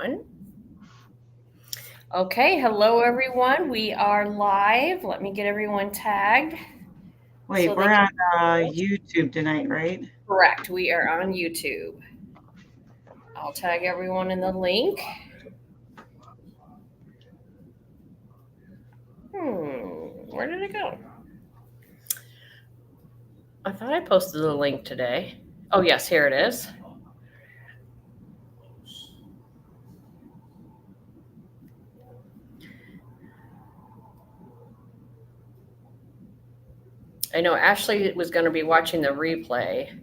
everyone. Okay, hello everyone. We are live. Let me get everyone tagged. Wait, so they we're on can YouTube tonight, right? Correct. We are on YouTube. I'll tag everyone in the link. Where did it go? I thought I posted the link today. Oh, yes, here it is. I know Ashley was going to be watching the replay.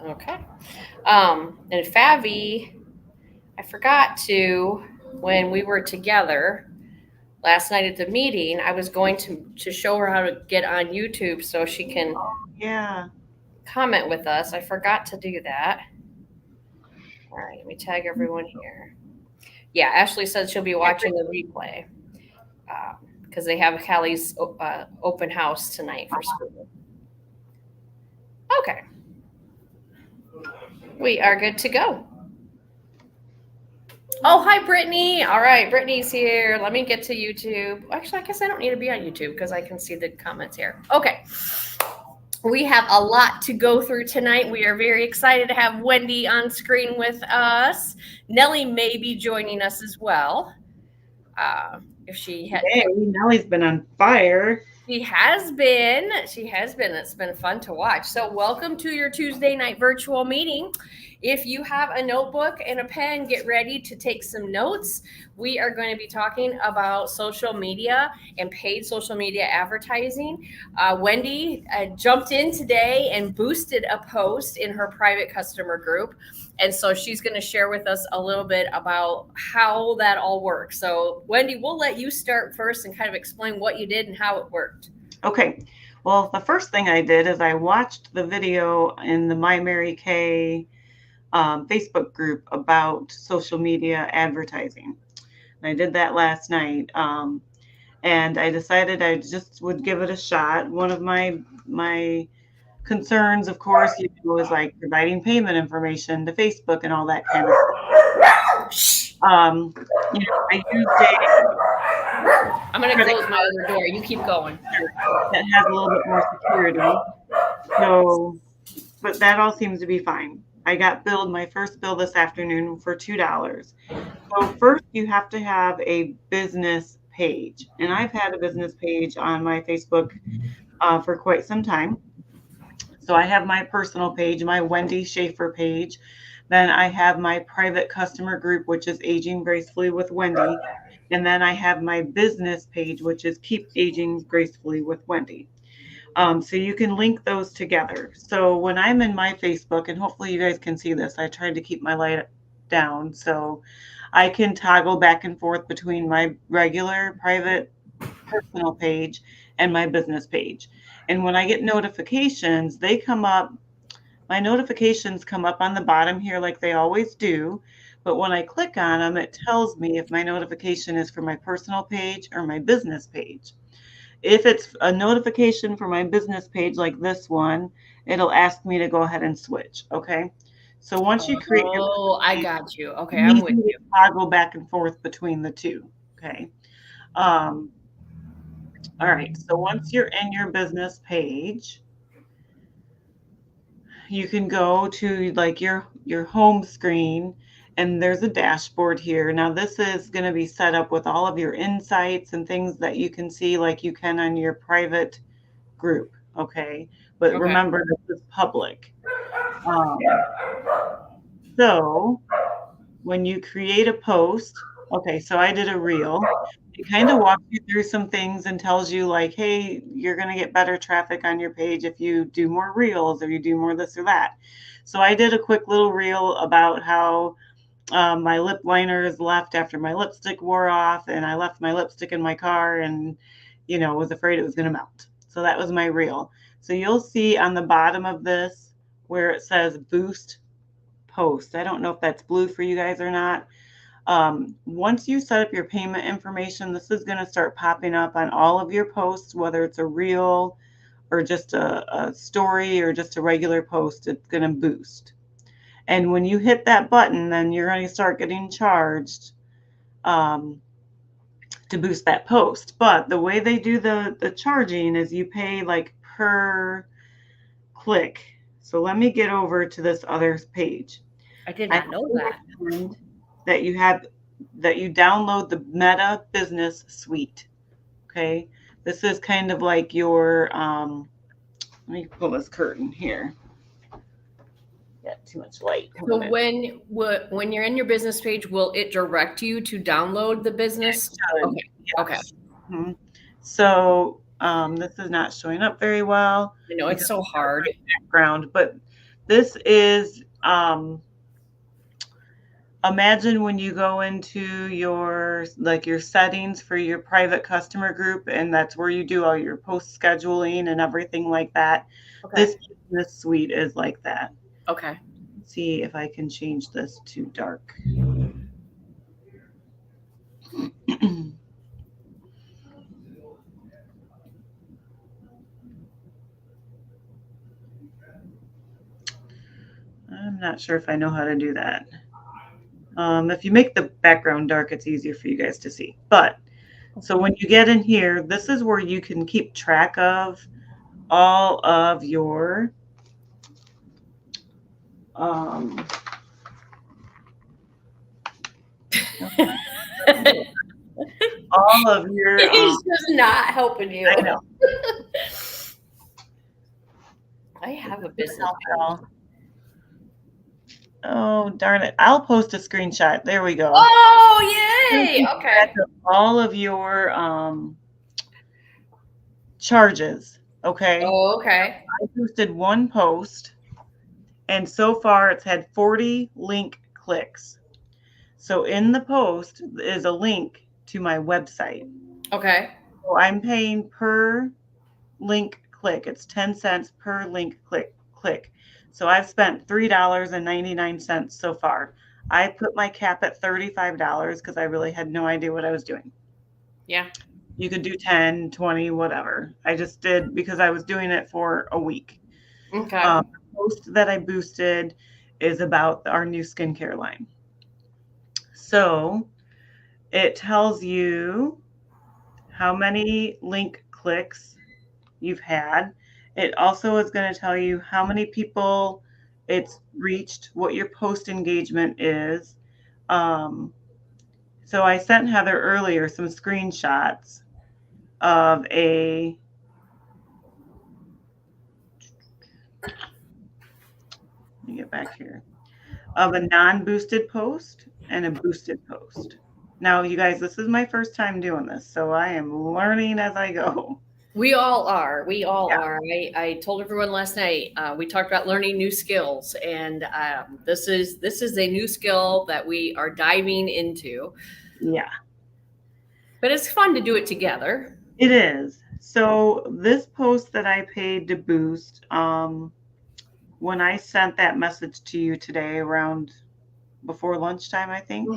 Okay. And Favi, I forgot to, when we were together last night at the meeting, I was going to show her how to get on YouTube so she can Yeah. comment with us. I forgot to do that. All right, let me tag everyone here. Yeah, Ashley said she'll be watching the replay because they have Callie's open house tonight for school. Okay. We are good to go. Oh, hi, Brittany. All right, Brittany's here. Let me get to YouTube. Actually, I guess I don't need to be on YouTube because I can see the comments here. Okay. We have a lot to go through tonight. We are very excited to have Wendy on screen with us. Nellie may be joining us as well. If she had. Hey, Nellie's been on fire. She has been. She has been. It's been fun to watch. So, welcome to your Tuesday night virtual meeting. If you have a notebook and a pen, get ready to take some notes. We are going to be talking about social media and paid social media advertising. Wendy jumped in today and boosted a post in her private customer group. And so she's going to share with us a little bit about how that all works. So, Wendy, we'll let you start first and kind of explain what you did and how it worked. Okay. Well, the first thing I did is I watched the video in the My Mary Kay Facebook group about social media advertising. And I did that last night. And I decided I just would give it a shot. One of my concerns, of course, was like providing payment information to Facebook and all that kind of stuff. I used I'm going to close my other door. You keep going. that has a little bit more security. So, but that all seems to be fine. I got billed my first bill this afternoon for $2. So first you have to have a business page. And I've had a business page on my Facebook for quite some time. So I have my personal page, my Wendy Schaefer page. Then I have my private customer group, which is Aging Gracefully with Wendy. And then I have my business page, which is Keep Aging Gracefully with Wendy. So you can link those together. So when I'm in my Facebook, and hopefully you guys can see this, I tried to keep my light down so I can toggle back and forth between my regular private personal page and my business page. And when I get notifications, they come up, my notifications come up on the bottom here like they always do. But when I click on them, it tells me if my notification is for my personal page or my business page. If it's a notification for my business page like this one, it'll ask me to go ahead and switch. Okay. So once you create your I got you. Okay, you I'm need with to you. toggle back and forth between the two. Okay. Um, all right. So once you're in your business page, you can go to like your home screen and there's a dashboard here. Now this is going to be set up with all of your insights and things that you can see like you can on your private group. Okay. But Okay. remember, this is public. So when you create a post, okay, so I did a reel. It kind of walks you through some things and tells you like, hey, you're going to get better traffic on your page if you do more reels or you do more this or that. So I did a quick little reel about how my lip liner is left after my lipstick wore off, and I left my lipstick in my car and, was afraid it was going to melt. So that was my reel. So you'll see on the bottom of this where it says boost post. I don't know if that's blue for you guys or not. Once you set up your payment information, this is going to start popping up on all of your posts, whether it's a reel or just a story or just a regular post. It's going to boost. And when you hit that button, then you're going to start getting charged to boost that post. But the way they do the charging is you pay like per click. So let me get over to this other page. I did not know that. That you download the Meta Business Suite. Okay. This is kind of like your, let me pull this curtain here. Got too much light. So when you're in your business page, will it direct you to download the business? Okay. Yes. Okay. Mm-hmm. So this is not showing up very well. I know it's so hard. Background, but this is imagine when you go into your settings for your private customer group, and that's where you do all your post scheduling and everything like that. Okay. This suite is like that. Okay. Let's see if I can change this to dark. I'm not sure if I know how to do that. If you make the background dark, it's easier for you guys to see. But so when you get in here, this is where you can keep track of all of your all of your he's just not helping you. I know. I have a business. Oh, darn it. I'll post a screenshot. There we go. Oh, yay. Okay. All of your charges. Okay. Oh, okay. I posted one post, and so far it's had 40 link clicks. So in the post is a link to my website. Okay. So I'm paying per link click. It's 10 cents per link click. So I've spent $3.99 so far. I put my cap at $35 because I really had no idea what I was doing. Yeah. You could do 10, 20, whatever. I just did because I was doing it for a week. Okay. The post that I boosted is about our new skincare line. So it tells you how many link clicks you've had. It also is going to tell you how many people it's reached, what your post engagement is. So I sent Heather earlier some screenshots of let me get back here, of a non-boosted post and a boosted post. Now, you guys, this is my first time doing this, so I am learning as I go. We all are. We all are. I told everyone last night, we talked about learning new skills, and this is a new skill that we are diving into. Yeah. But it's fun to do it together. It is. So this post that I paid to boost, when I sent that message to you today around before lunchtime, I think,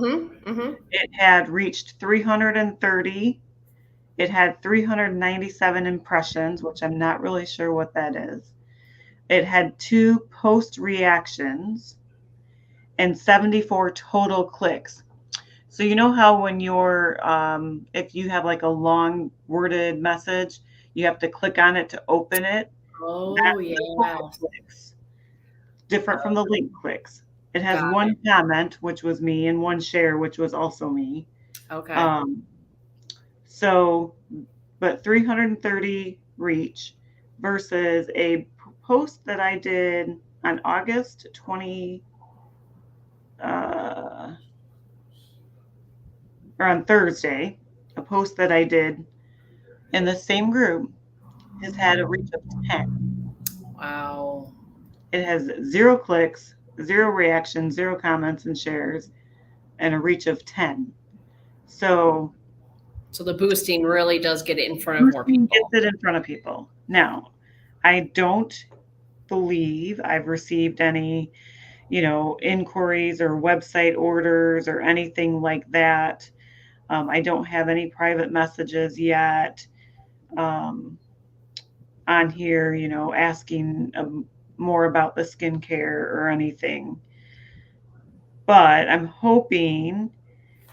it had reached 330. It had 397 impressions, which I'm not really sure what that is. It had 2 post reactions and 74 total clicks. So you know how when you're, if you have like a long worded message, you have to click on it to open it. Oh, yeah. Clicks. Different from the link clicks. It has one comment, which was me, and one share, which was also me. Okay. So, but 330 reach versus a post that I did on August 20, or on Thursday, a post that I did in the same group has had a reach of 10. Wow. It has 0 clicks, 0 reactions, 0 comments and shares, and a reach of 10. So the boosting really does get it in front of more people. Gets it in front of people. Now, I don't believe I've received any inquiries or website orders or anything like that. I don't have any private messages yet on here, asking more about the skincare or anything. But I'm hoping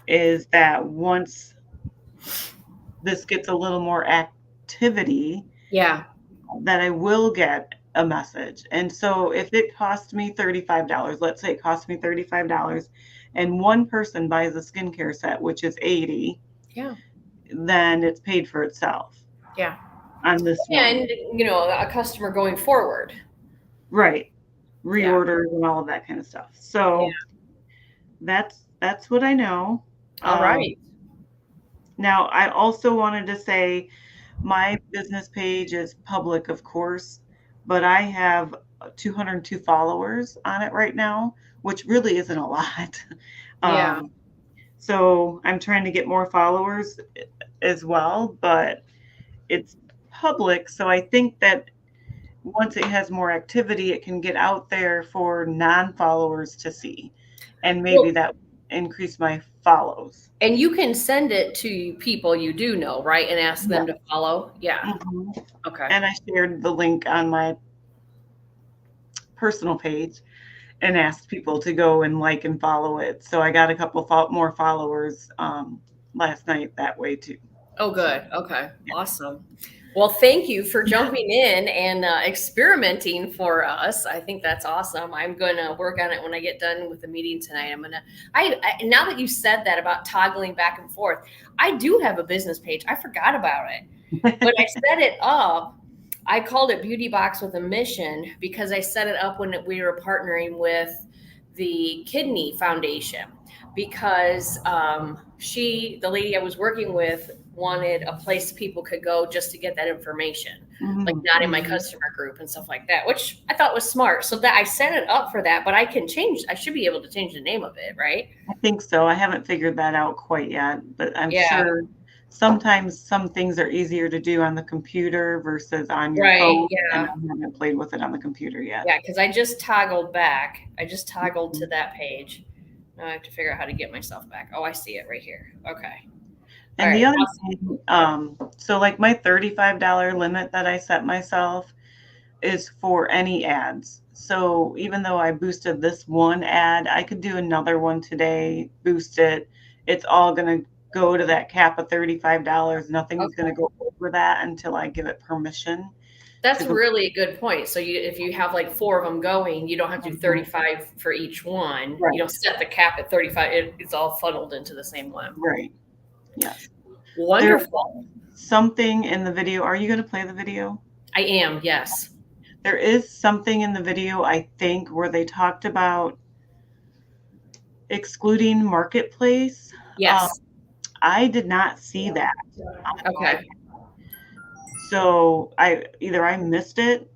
is that once this gets a little more activity, Yeah. that I will get a message. And so if it costs me $35, let's say it costs me $35 and one person buys a skincare set, which is 80, Yeah. then it's paid for itself. Yeah. On this one. And, a customer going forward. Right. Reorders and all of that kind of stuff. So that's what I know. All right. Now, I also wanted to say my business page is public, of course, but I have 202 followers on it right now, which really isn't a lot. Yeah. So I'm trying to get more followers as well, but it's public. So I think that once it has more activity, it can get out there for non-followers to see. And maybe that increase my follows. And you can send it to people you do know, right? And ask them to follow. Yeah. Mm-hmm. Okay. And I shared the link on my personal page and asked people to go and like and follow it. So I got a couple more followers last night that way too. Oh, good. Okay. Yeah. Awesome. Well, thank you for jumping in and experimenting for us. I think that's awesome. I'm going to work on it when I get done with the meeting tonight. I now that you said that about toggling back and forth, I do have a business page. I forgot about it. When I set it up, I called it Beauty Box with a Mission because I set it up when we were partnering with the Kidney Foundation because the lady I was working with wanted a place people could go just to get that information, like not in my customer group and stuff like that, which I thought was smart. So that I set it up for that, but I should be able to change the name of it, right? I think so. I haven't figured that out quite yet, but I'm sure sometimes some things are easier to do on the computer versus on your phone. Yeah. And I haven't played with it on the computer yet. Yeah, because I just toggled back. I just toggled to that page. Now I have to figure out how to get myself back. Oh, I see it right here. Okay. And the other thing, so like my $35 limit that I set myself is for any ads. So even though I boosted this one ad, I could do another one today, boost it. It's all going to go to that cap of $35. Nothing's going to go over that until I give it permission. That's really a good point. So if you have like 4 of them going, you don't have to do 35 for each one. Right. You don't set the cap at 35. It's all funneled into the same one. Right. Yes. Wonderful. There's something in the video. Are you going to play the video? I am. Yes. There is something in the video, I think, where they talked about excluding Marketplace. Yes. I did not see that. Okay. So I missed it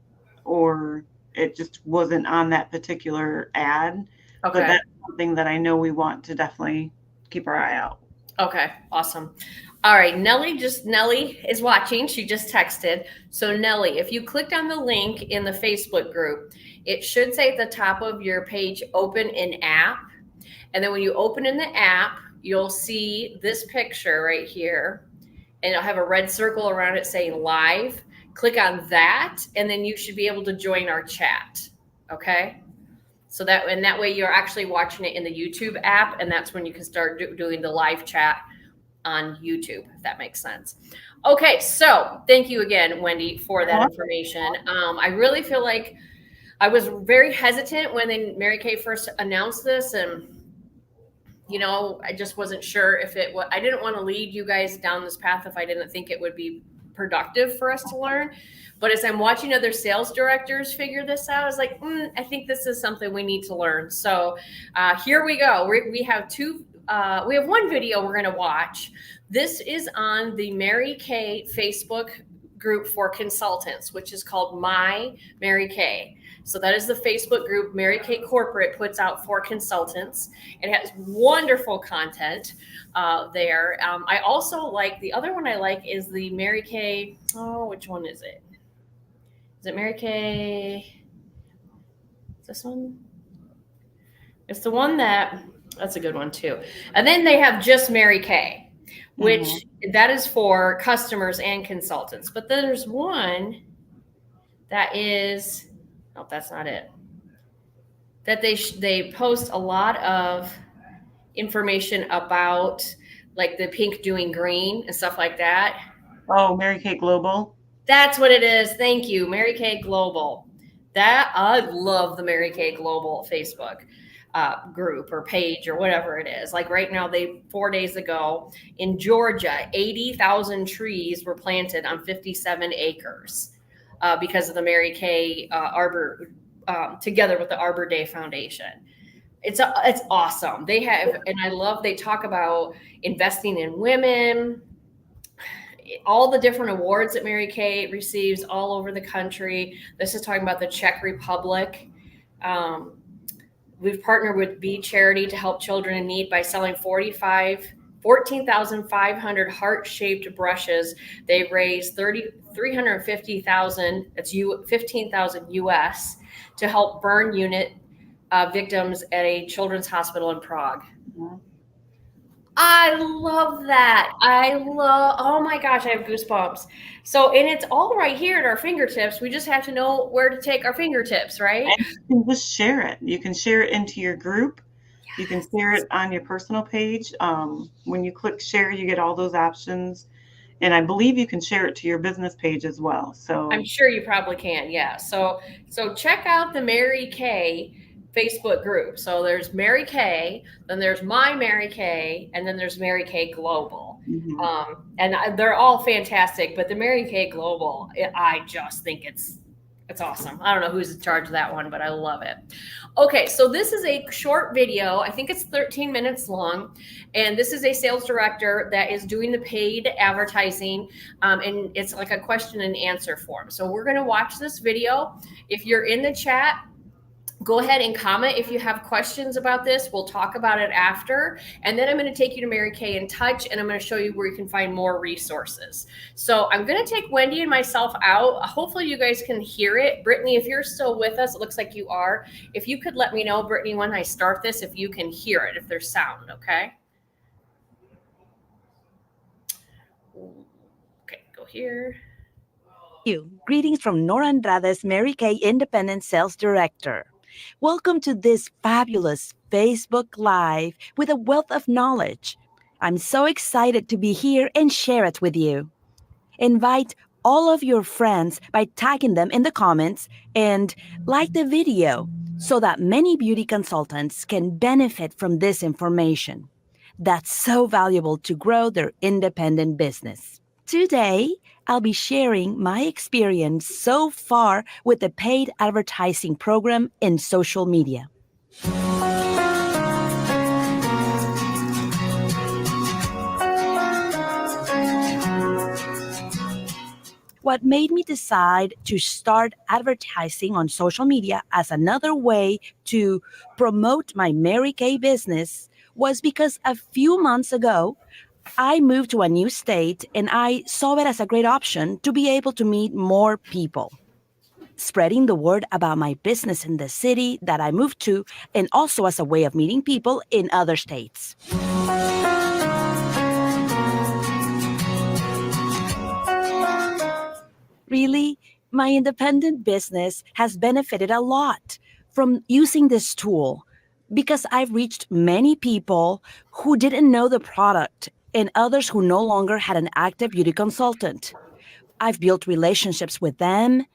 or it just wasn't on that particular ad. Okay. But that's something that I know we want to definitely keep our eye out. Okay. Awesome. All right. Nellie is watching. She just texted. So Nellie, if you clicked on the link in the Facebook group, it should say at the top of your page, open an app. And then when you open in the app, you'll see this picture right here. And it'll have a red circle around it saying live. Click on that, and then you should be able to join our chat. Okay? So that way you're actually watching it in the YouTube app, and that's when you can start doing the live chat on YouTube, if that makes sense. Okay, so thank you again, Wendy, for that information. I really feel like I was very hesitant when Mary Kay first announced this, and I just wasn't sure if I didn't want to lead you guys down this path if I didn't think it would be productive for us to learn. But as I'm watching other sales directors figure this out, I was like, I think this is something we need to learn. So here we go. We have one video we're going to watch. This is on the Mary Kay Facebook group for consultants, which is called My Mary Kay. So that is the Facebook group Mary Kay Corporate puts out for consultants. It has wonderful content there. I also like, the other one I like is the Mary Kay, which one is it? Is it Mary Kay? Is this one? It's the one that's a good one too. And then they have Just Mary Kay, which that is for customers and consultants. But then there's one that is, oh, that's not it. That they post a lot of information about like the pink doing green and stuff like that. Oh, Mary Kay Global. That's what it is. Thank you, Mary Kay Global. That I love the Mary Kay Global Facebook group or page or whatever it is. Like right now, 4 days ago in Georgia, 80,000 trees were planted on 57 acres because of the Mary Kay Arbor, together with the Arbor Day Foundation. It's awesome. They have, and I love, they talk about investing in women, all the different awards that Mary Kay receives all over the country. This is talking about the Czech Republic. We've partnered with Bee Charity to help children in need by selling 14,500 heart-shaped brushes. They've raised $350,000, that's $15,000 US, to help burn unit victims at a children's hospital in Prague. Mm-hmm. I love that. Oh my gosh, I have goosebumps. So, and it's all right here at our fingertips. We just have to know where to take our fingertips, right? And you can just share it. You can share it into your group. Yes. You can share it on your personal page. When you click share, you get all those options. And I believe you can share it to your business page as well. So I'm sure you probably can. Yeah. So check out the Mary Kay Facebook group. So there's Mary Kay, then there's My Mary Kay, and then there's Mary Kay Global. Mm-hmm. And they're all fantastic, but the Mary Kay Global, I just think it's awesome. I don't know who's in charge of that one, but I love it. Okay, so this is a short video. I think it's 13 minutes long, and this is a sales director that is doing the paid advertising, and it's like a question and answer form. So we're going to watch this video. If you're in the chat, go ahead and comment if you have questions about this. We'll talk about it after. And then I'm going to take you to Mary Kay in Touch, and I'm going to show you where you can find more resources. So I'm going to take Wendy and myself out. Hopefully you guys can hear it. Brittany, if you're still with us, it looks like you are. If you could let me know, Brittany, when I start this, if you can hear it, if there's sound, okay? Okay, go here. Greetings from Nora Andrade's Mary Kay Independent Sales Director. Welcome to this fabulous Facebook Live with a wealth of knowledge. I'm so excited to be here and share it with you. Invite all of your friends by tagging them in the comments and like the video so that many beauty consultants can benefit from this information. That's so valuable to grow their independent business. Today, I'll be sharing my experience so far with the paid advertising program in social media. What made me decide to start advertising on social media as another way to promote my Mary Kay business was because a few months ago, I moved to a new state and I saw it as a great option to be able to meet more people. Spreading the word about my business in the city that I moved to, and also as a way of meeting people in other states. Really, my independent business has benefited a lot from using this tool because I've reached many people who didn't know the product and others who no longer had an active beauty consultant. I've built relationships with them.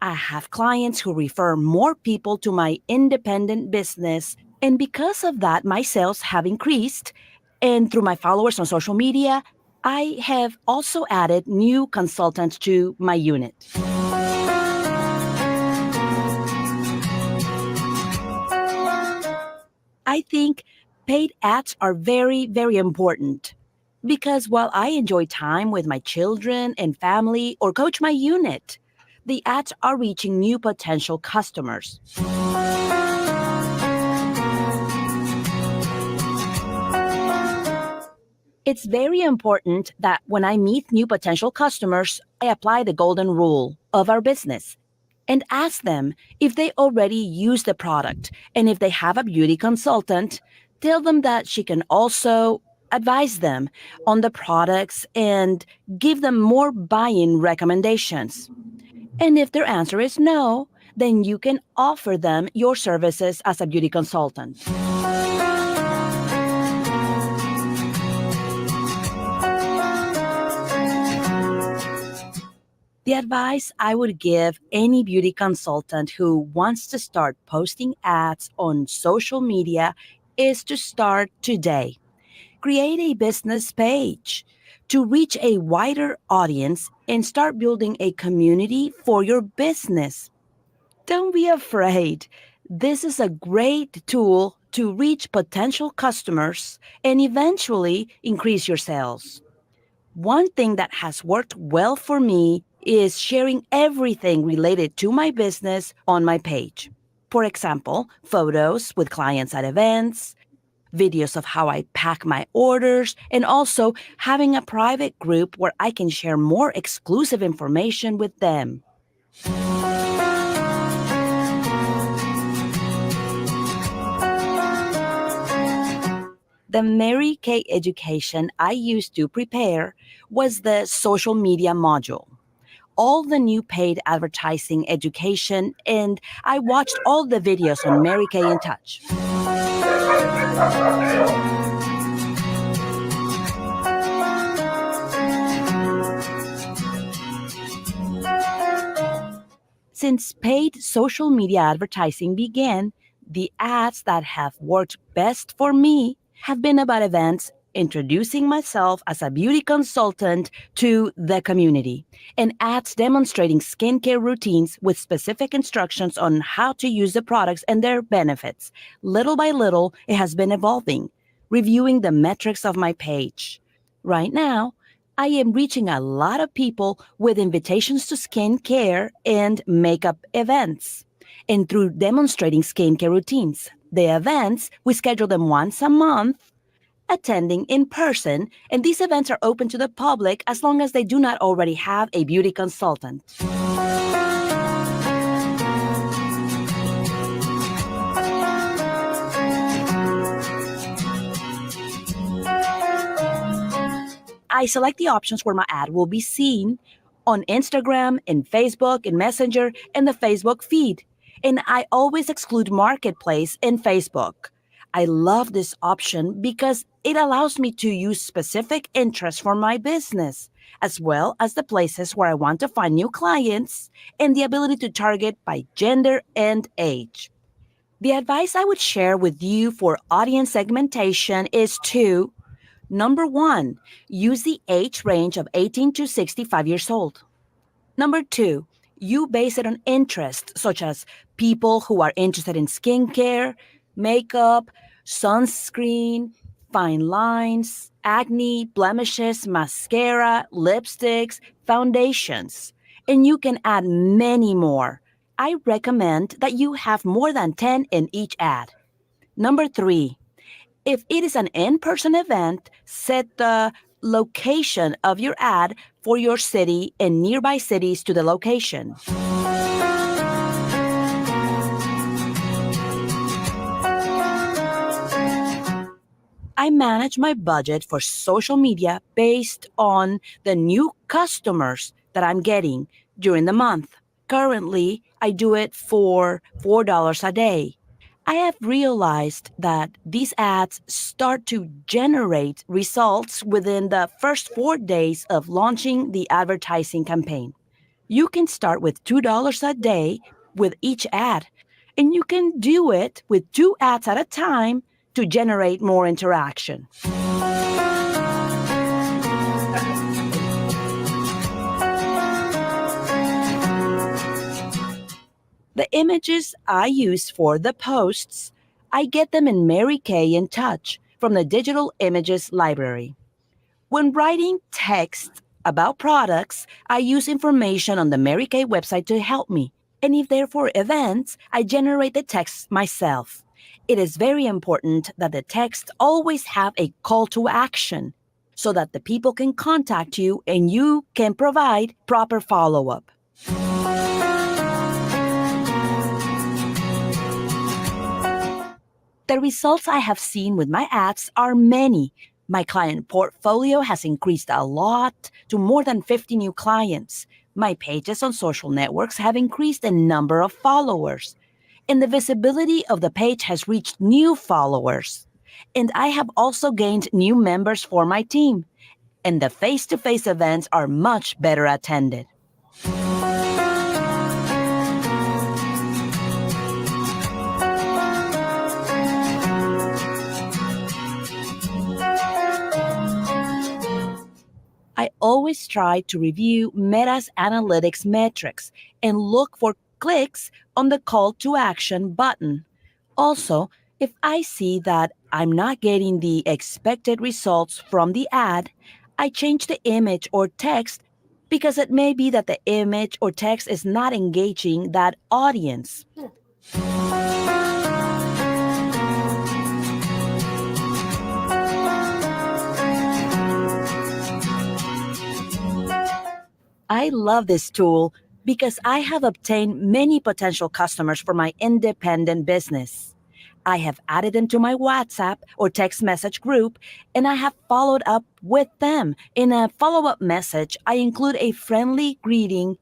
I have clients who refer more people to my independent business. And because of that, my sales have increased. And through my followers on social media, I have also added new consultants to my unit. I think paid ads are very, very important. Because while I enjoy time with my children and family or coach my unit, the ads are reaching new potential customers. It's very important that when I meet new potential customers, I apply the golden rule of our business. and ask them if they already use the product. And if they have a beauty consultant, tell them that she can also advise them on the products and give them more buy-in recommendations. And if their answer is no, then you can offer them your services as a beauty consultant. The advice I would give any beauty consultant who wants to start posting ads on social media is to start today. Create a business page to reach a wider audience and start building a community for your business. Don't be afraid. This is a great tool to reach potential customers and eventually increase your sales. One thing that has worked well for me is sharing everything related to my business on my page. For example, photos with clients at events, videos of how I pack my orders, and also having a private group where I can share more exclusive information with them. The Mary Kay education I used to prepare was the social media module. All the new paid advertising education, and I watched all the videos on Mary Kay in Touch. Since paid social media advertising began, the ads that have worked best for me have been about events, introducing myself as a beauty consultant to the community, and ads demonstrating skincare routines with specific instructions on how to use the products and their benefits. Little by little, it has been evolving, reviewing the metrics of my page. Right now, I am reaching a lot of people with invitations to skincare and makeup events, and through demonstrating skincare routines. The events, we schedule them once a month, attending in person, and these events are open to the public as long as they do not already have a beauty consultant. I select the options where my ad will be seen on Instagram, and Facebook, and Messenger, and the Facebook feed. And I always exclude Marketplace and Facebook. I love this option because it allows me to use specific interests for my business, as well as the places where I want to find new clients and the ability to target by gender and age. The advice I would share with you for audience segmentation is to, number one, use the age range of 18 to 65 years old. Number two, you base it on interests such as people who are interested in skincare, makeup, sunscreen, fine lines, acne, blemishes, mascara, lipsticks, foundations. And you can add many more. I recommend that you have more than 10 in each ad. Number three, if it is an in-person event, set the location of your ad for your city and nearby cities to the location. I manage my budget for social media based on the new customers that I'm getting during the month. Currently, I do it for $4 a day. I have realized that these ads start to generate results within the first 4 days of launching the advertising campaign. You can start with $2 a day with each ad, and you can do it with 2 ads at a time to generate more interaction. The images I use for the posts, I get them in Mary Kay in Touch from the Digital Images Library. When writing text about products, I use information on the Mary Kay website to help me. And if they're for events, I generate the text myself. It is very important that the text always have a call to action so that the people can contact you and you can provide proper follow-up. The results I have seen with my ads are many. My client portfolio has increased a lot to more than 50 new clients. My pages on social networks have increased in number of followers. And the visibility of the page has reached new followers. And I have also gained new members for my team. And the face-to-face events are much better attended. I always try to review Meta's analytics metrics and look for clicks on the call to action button. Also, if I see that I'm not getting the expected results from the ad, I change the image or text because it may be that the image or text is not engaging that audience. I love this tool because I have obtained many potential customers for my independent business. I have added them to my WhatsApp or text message group, and I have followed up with them. In a follow-up message, I include a friendly greeting.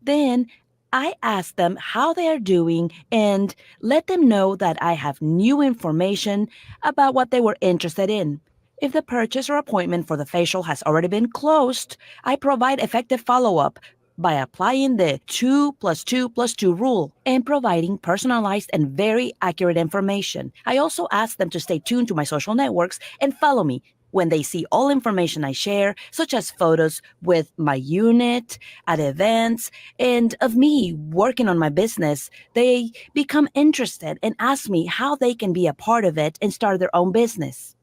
Then I ask them how they are doing and let them know that I have new information about what they were interested in. If the purchase or appointment for the facial has already been closed, I provide effective follow-up by applying the 2 plus 2 plus 2 rule and providing personalized and very accurate information. I also ask them to stay tuned to my social networks and follow me. When they see all information I share, such as photos with my unit, at events, and of me working on my business, they become interested and ask me how they can be a part of it and start their own business.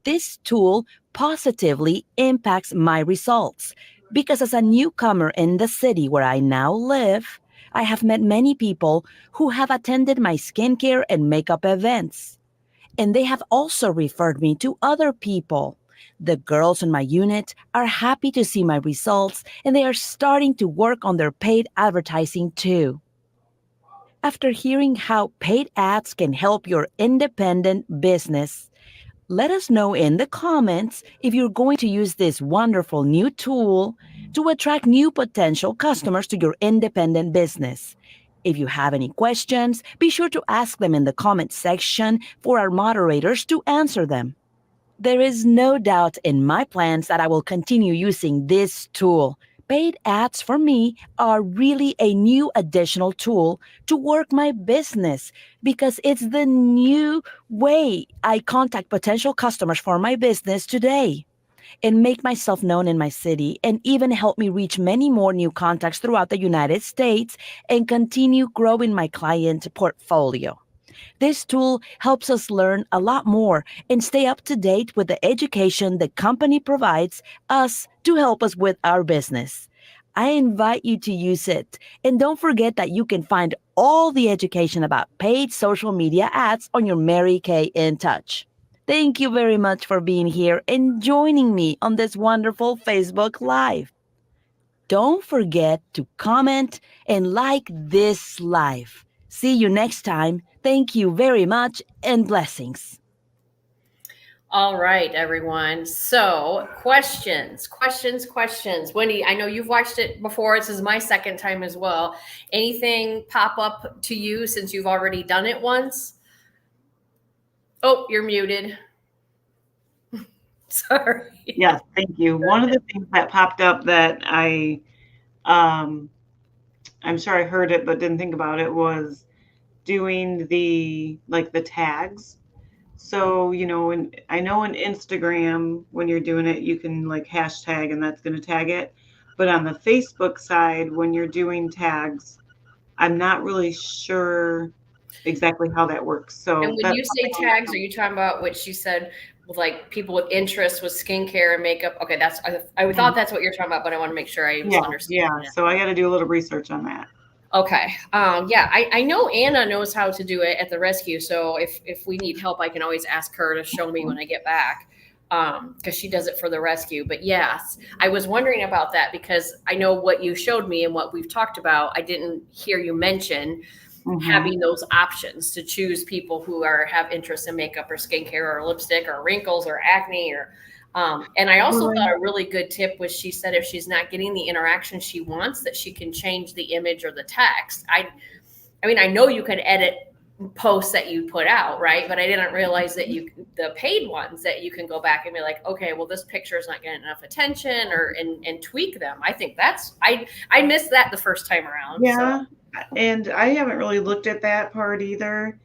This tool positively impacts my results because as a newcomer in the city where I now live, I have met many people who have attended my skincare and makeup events. And they have also referred me to other people. The girls in my unit are happy to see my results, and they are starting to work on their paid advertising too. After hearing how paid ads can help your independent business, let us know in the comments if you're going to use this wonderful new tool to attract new potential customers to your independent business. If you have any questions, be sure to ask them in the comment section for our moderators to answer them. There is no doubt in my plans that I will continue using this tool. Paid ads for me are really a new additional tool to work my business because it's the new way I contact potential customers for my business today and make myself known in my city and even help me reach many more new contacts throughout the United States and continue growing my client portfolio. This tool helps us learn a lot more and stay up to date with the education the company provides us to help us with our business. I invite you to use it. And don't forget that you can find all the education about paid social media ads on your Mary Kay in Touch. Thank you very much for being here and joining me on this wonderful Facebook Live. Don't forget to comment and like this live. See you next time. Thank you very much and blessings. All right, everyone. So questions. Wendy, I know you've watched it before. This is my second time as well. Anything pop up to you since you've already done it once? Oh, you're muted. Sorry. Yes, thank you. One of the things that popped up that I'm sure I heard it but didn't think about it was doing the tags. So, and I know in Instagram, when you're doing it, you can hashtag and that's going to tag it. But on the Facebook side, when you're doing tags, I'm not really sure exactly how that works. So, and when you say tags, are you talking about what you said with people with interest with skincare and makeup? Okay, I thought that's what you're talking about, but I want to make sure I understand. Yeah. So I got to do a little research on that. Okay. I know Anna knows how to do it at the rescue. So if we need help, I can always ask her to show me when I get back. because she does it for the rescue. But yes, I was wondering about that because I know what you showed me and what we've talked about. I didn't hear you mention having those options to choose people who have interest in makeup or skincare or lipstick or wrinkles or acne or and I also thought a really good tip was she said if she's not getting the interaction she wants, that she can change the image or the text. I mean, I know you can edit posts that you put out, right? But I didn't realize that the paid ones that you can go back and be like, okay, well, this picture is not getting enough attention, or and tweak them. I think I missed that the first time around. Yeah, so. And I haven't really looked at that part either.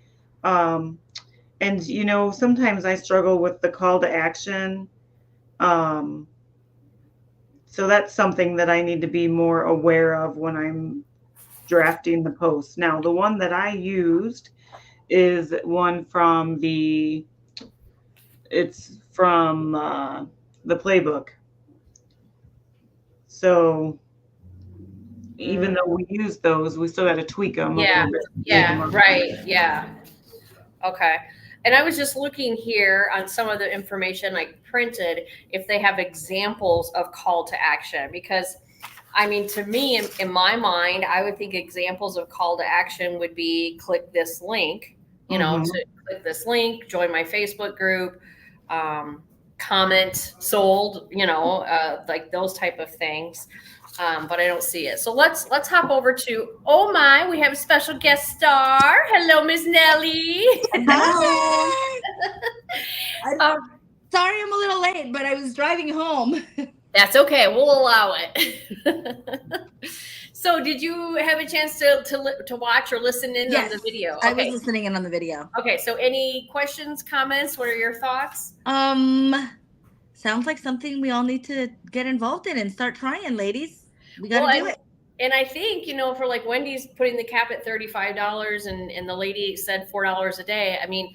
And sometimes I struggle with the call to action. So that's something that I need to be more aware of when I'm drafting the post. Now, the one that I used is one from the playbook. So even though we use those, we still got to tweak them. Yeah. Right. Yeah. Okay. And I was just looking here on some of the information I printed, if they have examples of call to action, because I mean, to me, in my mind, I would think examples of call to action would be click this link, to click this link, join my Facebook group, comment sold, like those type of things. But I don't see it. So let's hop over to, oh my, we have a special guest star. Hello, Miss Nellie. Hi. Sorry I'm a little late, but I was driving home. That's okay. We'll allow it. So did you have a chance to watch or listen in on the video? Okay. I was listening in on the video. Okay. So any questions, comments? What are your thoughts? Sounds like something we all need to get involved in and start trying, ladies. We got to do it. And I think, for like Wendy's putting the cap at $35 and the lady said $4 a day. I mean,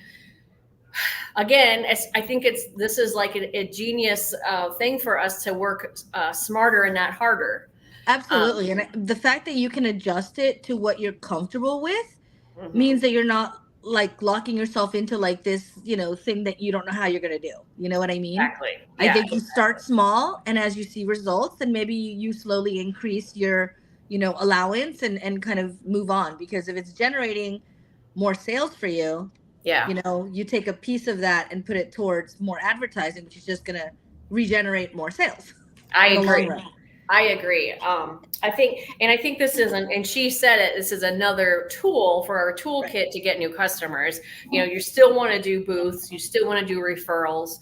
again, I think this is like a genius thing for us to work smarter and not harder. Absolutely. And the fact that you can adjust it to what you're comfortable with means that you're not like locking yourself into like this, thing that you don't know how you're going to do. You know what I mean? Exactly. I think you start small, and as you see results, then maybe you slowly increase your, allowance and kind of move on, because if it's generating more sales for you, you take a piece of that and put it towards more advertising, which is just going to regenerate more sales. I agree. I think this is and she said it, this is another tool for our toolkit to get new customers. You still want to do booths, you still want to do referrals.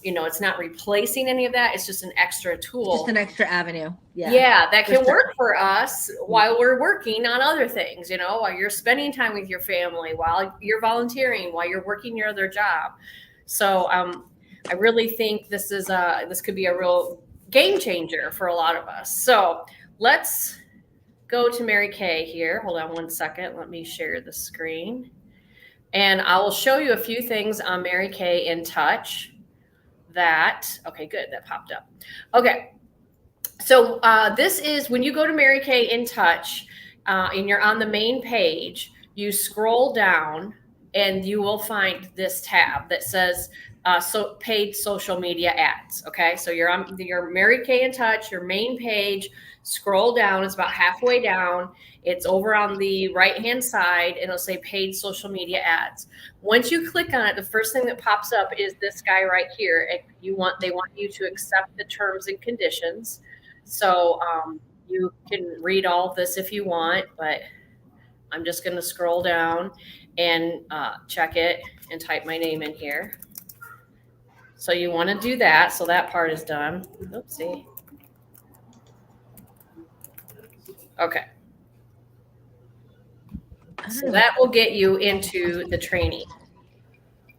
It's not replacing any of that. It's just an extra tool. Just an extra avenue. Yeah, that can work for us while we're working on other things, while you're spending time with your family, while you're volunteering, while you're working your other job. So I really think this could be a real game changer for a lot of us. So let's go to Mary Kay here. Hold on one second. Let me share the screen. And I will show you a few things on Mary Kay in Touch okay, good. That popped up. Okay. So this is when you go to Mary Kay in Touch and you're on the main page, you scroll down and you will find this tab that says paid social media ads. Okay. So you're on your Mary Kay in Touch, your main page, scroll down. It's about halfway down. It's over on the right-hand side and it'll say paid social media ads. Once you click on it, the first thing that pops up is this guy right here. They want you to accept the terms and conditions. So you can read all of this if you want, but I'm just going to scroll down and check it and type my name in here. So you want to do that. So that part is done. Oopsie. Okay. So that will get you into the training.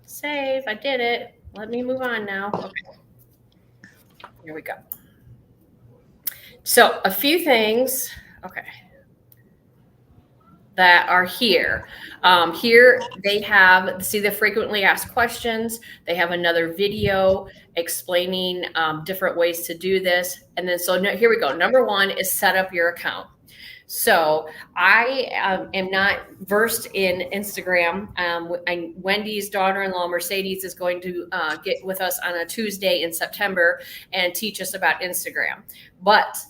Save. I did it. Let me move on now. Okay. Here we go. So a few things. Okay. That are here. Here they have, see the frequently asked questions. They have another video explaining different ways to do this. And then, so here we go. Number one is set up your account. So I am not versed in Instagram. Wendy's daughter-in-law, Mercedes, is going to get with us on a Tuesday in September and teach us about Instagram.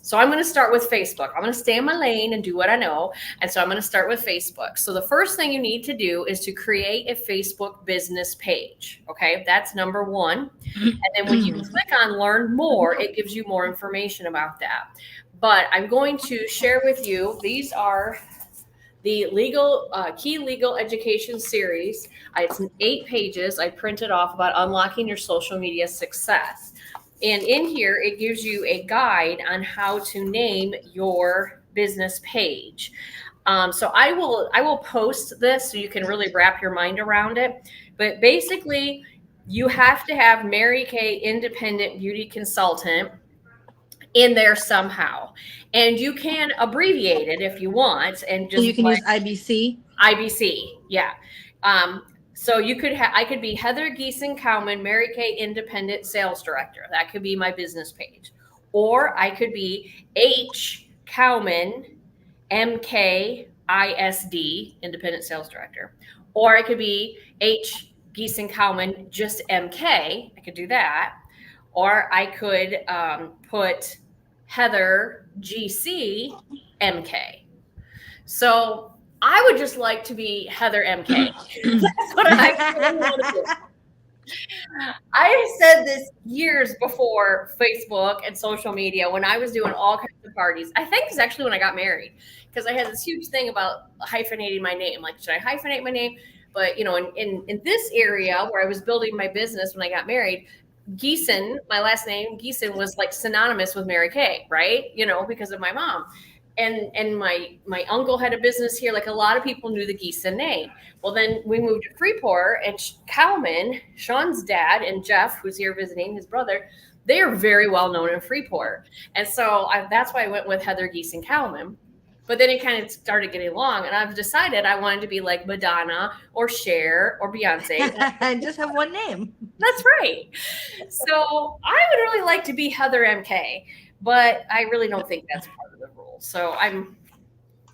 So I'm going to start with Facebook. I'm going to stay in my lane and do what I know. And so I'm going to start with Facebook. So the first thing you need to do is to create a Facebook business page. Okay, that's number one. And then when you click on learn more, it gives you more information about that. But I'm going to share with you, these are the key legal education series. It's 8 pages. I printed off about unlocking your social media success. And in here, it gives you a guide on how to name your business page. So I will post this so you can really wrap your mind around it. But basically, you have to have Mary Kay Independent Beauty Consultant in there somehow, and you can abbreviate it if you want, and just you can use IBC. Yeah. So I could be Heather Giesen-Cowman, Mary Kay Independent Sales Director. That could be my business page. Or I could be H Cowman, MKISD, Independent Sales Director. Or I could be H Giesen-Cowman, just MK. I could do that. Or I could put Heather GC MK. So I would just like to be Heather MK. That's what I want to do. I said this years before Facebook and social media when I was doing all kinds of parties. I think it's actually when I got married, because I had this huge thing about hyphenating my name. Like, should I hyphenate my name? But, in this area where I was building my business when I got married, Giesen, my last name, Giesen, was like synonymous with Mary Kay, right? Because of my mom. And my uncle had a business here. Like, a lot of people knew the Giesen name. Well, then we moved to Freeport, and Cowman, Sean's dad, and Jeff, who's here visiting, his brother, they are very well known in Freeport. And so that's why I went with Heather Giesen-Cowman. But then it kind of started getting long, and I've decided I wanted to be like Madonna or Cher or Beyonce. And just have one name. That's right. So I would really like to be Heather MK, but I really don't think that's part of the rules. So I'm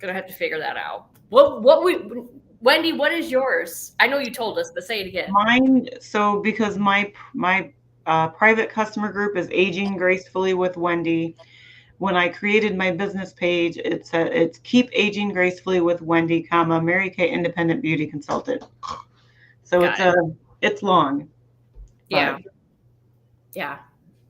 going to have to figure that out. Wendy, what is yours? I know you told us, but say it again. Mine, so because my private customer group is Aging Gracefully with Wendy. When I created my business page, it's Keep Aging Gracefully with Wendy, Mary Kay Independent Beauty Consultant. So it's long. Yeah. Yeah.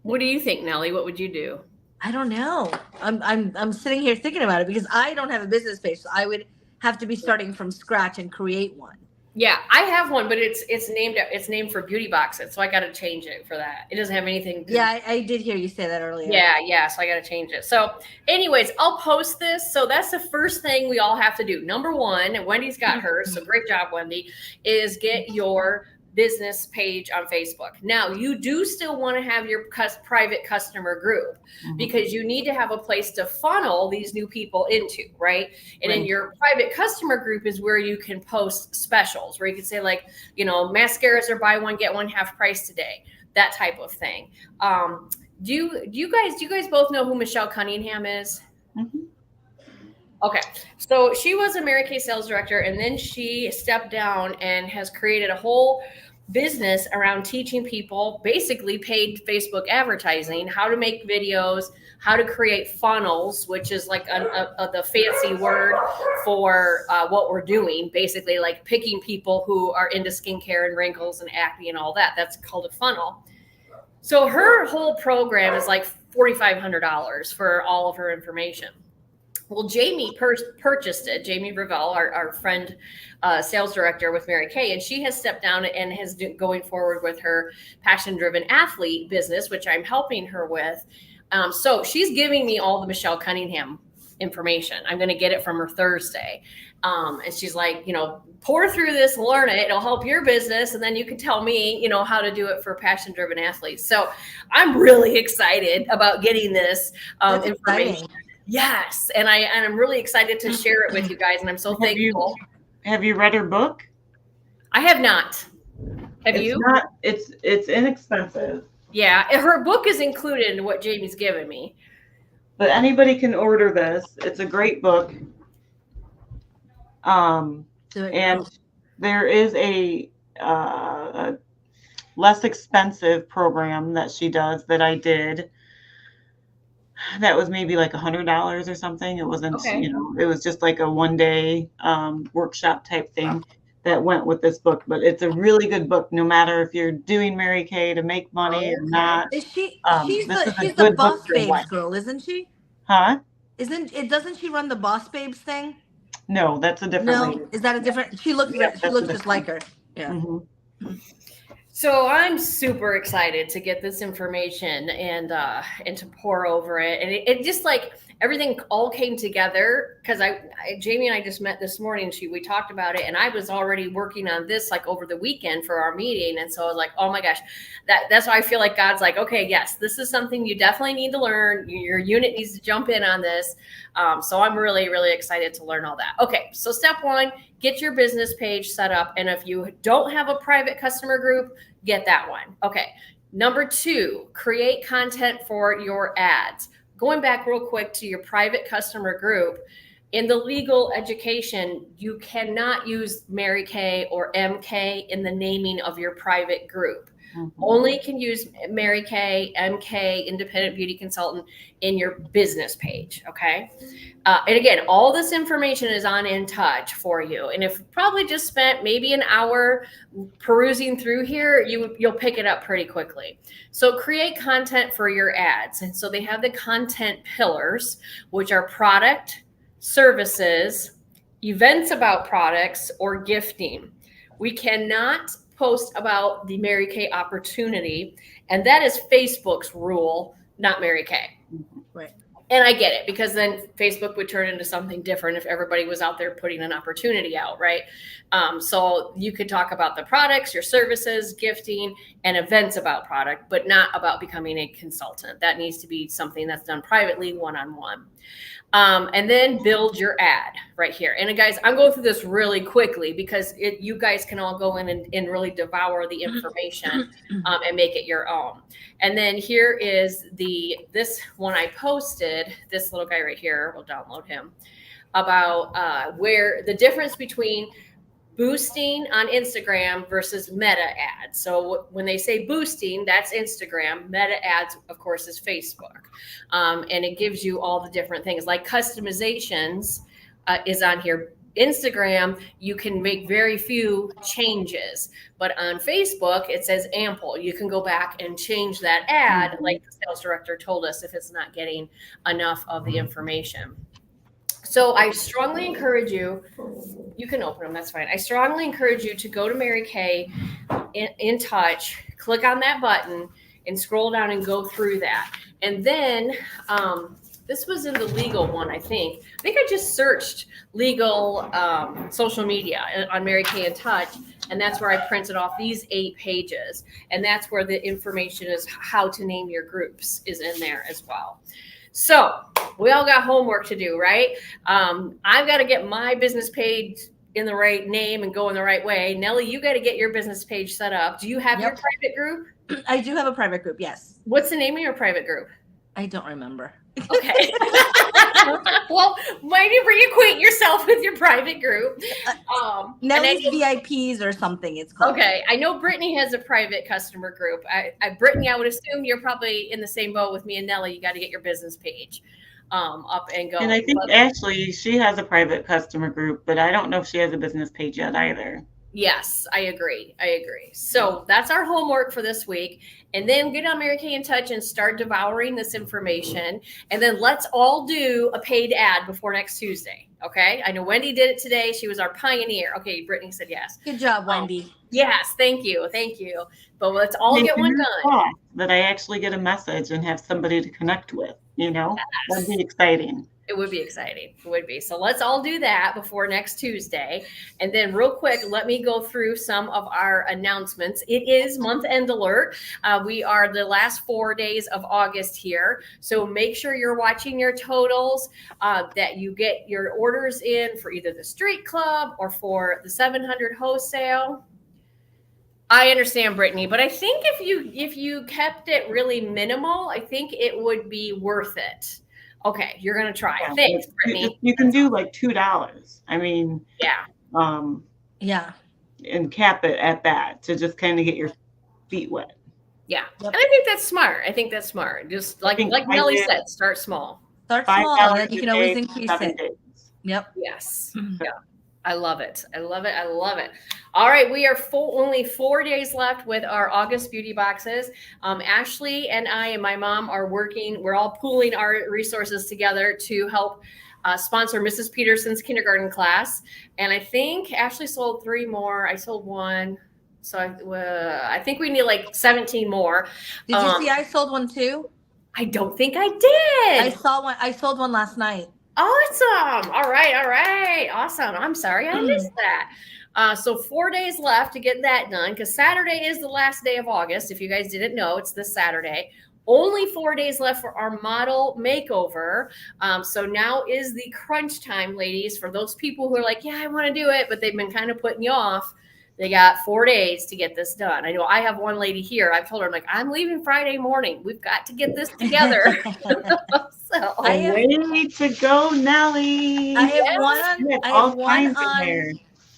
What do you think, Nellie? What would you do? I don't know. I'm sitting here thinking about it because I don't have a business page, so I would have to be starting from scratch and create one. Yeah, I have one, but it's named for Beauty Boxes, so I got to change it for that. It doesn't have anything. Yeah, I did hear you say that earlier. Yeah, so I got to change it. So, anyways, I'll post this. So that's the first thing we all have to do. Number one, and Wendy's got hers, so great job, Wendy, is get your business page on Facebook. Now, you do still want to have your private customer group, because you need to have a place to funnel these new people into, right? And in your private customer group is where you can post specials, where you can say, like, mascaras are buy one, get one half price today, that type of thing. Do you guys both know who Michelle Cunningham is? Mm-hmm. Okay, so she was a Mary Kay sales director, and then she stepped down and has created a whole business around teaching people basically paid Facebook advertising, how to make videos, how to create funnels, which is like the fancy word for what we're doing, basically like picking people who are into skincare and wrinkles and acne and all that. That's called a funnel. So her whole program is like $4,500 for all of her information. Well, Jamie purchased it. Jamie Revell, our friend, sales director with Mary Kay, and she has stepped down and has going forward with her passion-driven athlete business, which I'm helping her with. So she's giving me all the Michelle Cunningham information. I'm going to get it from her Thursday. And she's like, pour through this, learn it. It'll help your business. And then you can tell me, how to do it for passion-driven athletes. So I'm really excited about getting this information. Exciting. Yes. And I'm really excited to share it with you guys. And I'm so thankful. Have you read her book? I have not. Have you? It's inexpensive. Yeah. Her book is included in what Jamie's given me. But anybody can order this. It's a great book. And there is a less expensive program that she does that I did. That was maybe like $100 or something. It wasn't, Okay. it was just like a 1-day workshop type thing that went with this book. But it's a really good book, no matter if you're doing Mary Kay to make money or not. Is she? This is a She's good the Boss book for Babes one. girl, isn't she? Huh? Doesn't she run the Boss Babes thing? No, that's a different lady. No, is that a different? She looks just like her. Yeah. Mm-hmm. So I'm super excited to get this information and to pour over it. And it just like everything all came together because Jamie and I just met this morning. We talked about it, and I was already working on this like over the weekend for our meeting. And so I was like, oh my gosh, that's why I feel like God's like, okay, yes, this is something you definitely need to learn. Your unit needs to jump in on this. So I'm really, really excited to learn all that. Okay, so step one, get your business page set up. And if you don't have a private customer group, get that one. Okay. Number 2, create content for your ads. Going back real quick to your private customer group, in the legal education, you cannot use Mary Kay or MK in the naming of your private group. Mm-hmm. Only can use Mary Kay, MK, Independent Beauty Consultant in your business page. Okay. And again, all this information is on In Touch for you. And if you probably just spent maybe an hour perusing through here, you'll pick it up pretty quickly. So create content for your ads. And so they have the content pillars, which are product, services, events about products, or gifting. We cannot post about the Mary Kay opportunity, and that is Facebook's rule, not Mary Kay. Right. And I get it, because then Facebook would turn into something different if everybody was out there putting an opportunity out, right? So you could talk about the products, your services, gifting, and events about product, but not about becoming a consultant. That needs to be something that's done privately, one-on-one. And then build your ad right here. And guys, I'm going through this really quickly because you guys can all go in and really devour the information and make it your own. And then here is this one I posted, this little guy right here, we'll download him, about where the difference between boosting on Instagram versus meta ads. So when they say boosting, that's Instagram. Meta ads, of course, is Facebook. And it gives you all the different things like customizations is on here. Instagram, you can make very few changes, but on Facebook, it says ample. You can go back and change that ad, like the sales director told us, if it's not getting enough of the information. So I strongly encourage you can open them, that's fine. I strongly encourage you to go to Mary Kay in Touch, click on that button and scroll down and go through that. And then this was in the legal one, I think. I just searched legal social media on Mary Kay in Touch, and that's where I printed off these 8 pages. And that's where the information is how to name your groups is in there as well. So we all got homework to do, right? I've got to get my business page in the right name and go in the right way. Nellie, you got to get your business page set up. Do you have your private group? I do have a private group, yes. What's the name of your private group? I don't remember. Okay. Well, might you reacquaint yourself with your private group? Nellie's VIPs or something it's called. Okay. I know Brittany has a private customer group. Brittany, I would assume you're probably in the same boat with me and Nellie. You got to get your business page up and going. And I think Ashley, she has a private customer group, but I don't know if she has a business page yet either. Yes, I agree. So that's our homework for this week. And then get on Mary Kay in Touch and start devouring this information. And then let's all do a paid ad before next Tuesday. Okay. I know Wendy did it today. She was our pioneer. Okay. Brittany said yes. Good job, Wendy. Yes. Thank you. But let's all get one done. That I actually get a message and have somebody to connect with, That'd be exciting. It would be exciting. It would be. So let's all do that before next Tuesday. And then real quick, let me go through some of our announcements. It is month end alert. We are the last 4 days of August here. So make sure you're watching your totals, that you get your orders in for either the Street Club or for the 700 wholesale. I understand, Brittany, but I think if you kept it really minimal, I think it would be worth it. Okay, you're gonna try. Yeah, Thanks, but Brittany. you can do like $2. I mean, Yeah. Yeah. and cap it at that to just kind of get your feet wet. Yeah. Yep. And I think that's smart. Just like think I Nellie did said, start small. Start $5 small, and then you a can always day, increase 7 it. days. Yep. Yes. Yeah. I love it. I love it. I love it. All right. We are only 4 days left with our August beauty boxes. Ashley and I and my mom are working. We're all pooling our resources together to help sponsor Mrs. Peterson's kindergarten class. And I think Ashley sold 3 more. I sold 1. So I think we need like 17 more. Did you see I sold one too? I don't think I did. I saw one. I sold one last night. Awesome. All right. Awesome. I'm sorry I missed that. So 4 days left to get that done because Saturday is the last day of August. If you guys didn't know, it's this Saturday. Only 4 days left for our model makeover. So now is the crunch time, ladies, for those people who are like, yeah, I want to do it, but they've been kind of putting you off. They got 4 days to get this done. I know I have one lady here. I've told her, I'm like, I'm leaving Friday morning. We've got to get this together. So Way to go, Nellie. I have one on. You have I all have one kinds in on. there.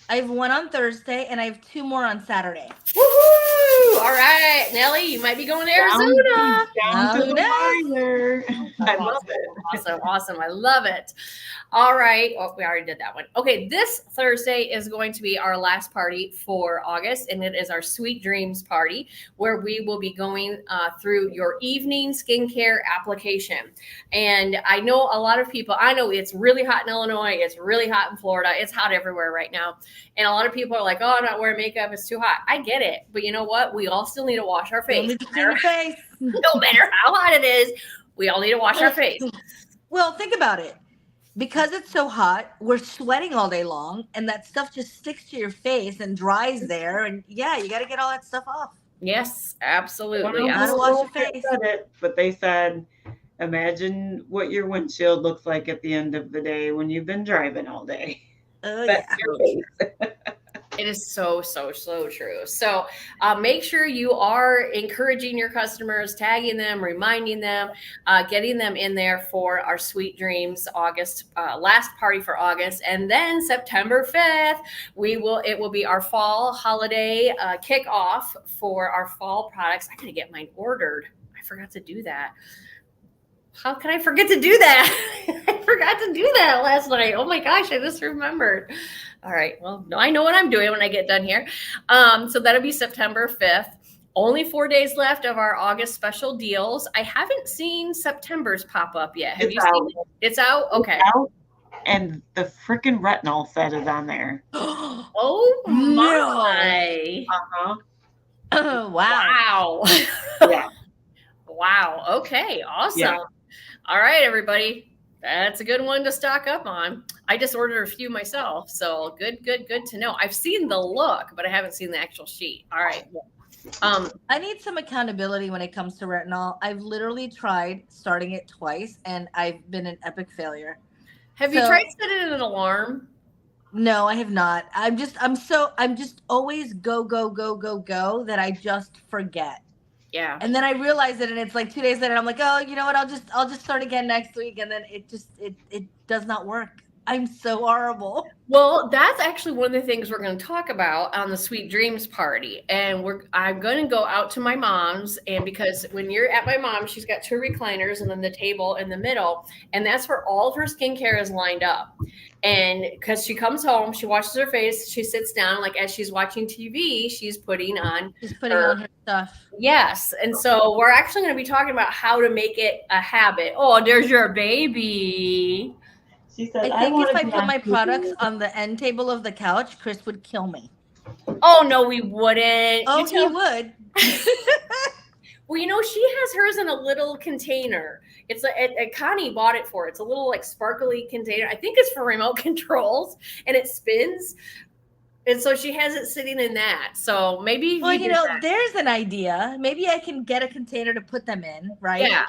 I have one on Thursday, and I have 2 more on Saturday. woohoo! All right, Nellie, you might be going to Arizona. Down to Who the wire. I love it. Awesome. I love it. All right. Oh, we already did that one. Okay. This Thursday is going to be our last party for August, and it is our Sweet Dreams party where we will be going through your evening skincare application. And I know a lot of people, I know it's really hot in Illinois. It's really hot in Florida. It's hot everywhere right now. And a lot of people are like, oh, I'm not wearing makeup. It's too hot. I get it. But you know what? We all still need to wash our face. Your face. No matter how hot it is, we all need to wash our face. Well, think about it. Because it's so hot, we're sweating all day long, and that stuff just sticks to your face and dries there. And yeah, you got to get all that stuff off. Yes, absolutely. Well, Gotta wash your face. said it, but they said, imagine what your windshield looks like at the end of the day when you've been driving all day. Oh, That's yeah. your face. It is so true. So make sure you are encouraging your customers, tagging them, reminding them, getting them in there for our Sweet Dreams August last party for August. And then September 5th, it will be our fall holiday kickoff for our fall products. I got to get mine ordered. I forgot to do that. How can I forget to do that? I forgot to do that last night. Oh my gosh, I just remembered. All right. Well, no, I know what I'm doing when I get done here. So that'll be September 5th. Only 4 days left of our August special deals. I haven't seen September's pop up yet. Have you seen it? It's out? Okay. It's out, and the freaking retinol set is on there. Oh my. Uh-huh. Oh, wow. Yeah. Wow. Okay. Awesome. Yeah. All right, everybody. That's a good one to stock up on. I just ordered a few myself. So good to know. I've seen the look, but I haven't seen the actual sheet. All right. I need some accountability when it comes to retinol. I've literally tried starting it twice, and I've been an epic failure. Have you tried setting an alarm? No, I have not. I'm just always go that I just forget. Yeah. And then I realize it, and it's like 2 days later, I'm like, oh, you know what? I'll just start again next week, and then it does not work. I'm so horrible. Well, that's actually one of the things we're going to talk about on the Sweet Dreams party. And I'm going to go out to my mom's, and because when you're at my mom's, she's got 2 recliners and then the table in the middle, and that's where all of her skincare is lined up. And because she comes home, she washes her face, she sits down, like as she's watching TV, she's putting on her stuff. Yes. And so we're actually going to be talking about how to make it a habit. Oh, there's your baby. She said, I think if I put my products on the end table of the couch, Chris would kill me. Oh, no, we wouldn't. Oh, he would. Well, you know, she has hers in a little container. It's Connie bought it for. It's a little like sparkly container. I think it's for remote controls, and it spins. And so she has it sitting in that. So maybe there's an idea. Maybe I can get a container to put them in, right? Yeah.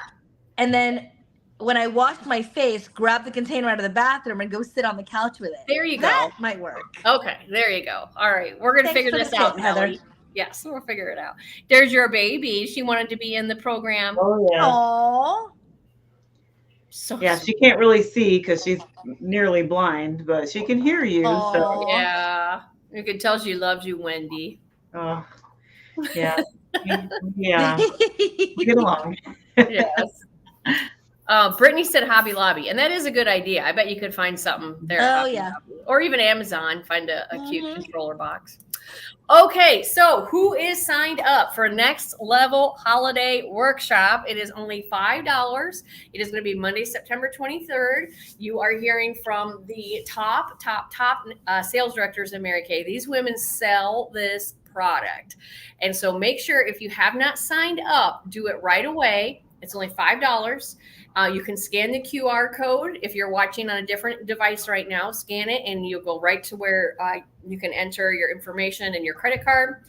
And then when I wash my face, grab the container out of the bathroom and go sit on the couch with it. There you go. That might work. Okay, there you go. All right, we're gonna figure this out, Heather. Nellie. Yes, we'll figure it out. There's your baby. She wanted to be in the program. Oh yeah. Aww. So Yeah, she can't really see because she's nearly blind, but she can hear you. So, Aw. yeah, you can tell she loves you, Wendy. oh, yeah, yeah, we get along. Yes. Brittany said Hobby Lobby, and that is a good idea. I bet you could find something there. at Oh, Hobby yeah. Lobby. Or even Amazon, find a cute Mhm. controller box. Okay, so who is signed up for Next Level Holiday Workshop? It is only $5. It is going to be Monday, September 23rd. You are hearing from the top sales directors in Mary Kay. These women sell this product. And so make sure if you have not signed up, do it right away. It's only $5. You can scan the QR code. If you're watching on a different device right now, scan it and you'll go right to where you can enter your information and your credit card.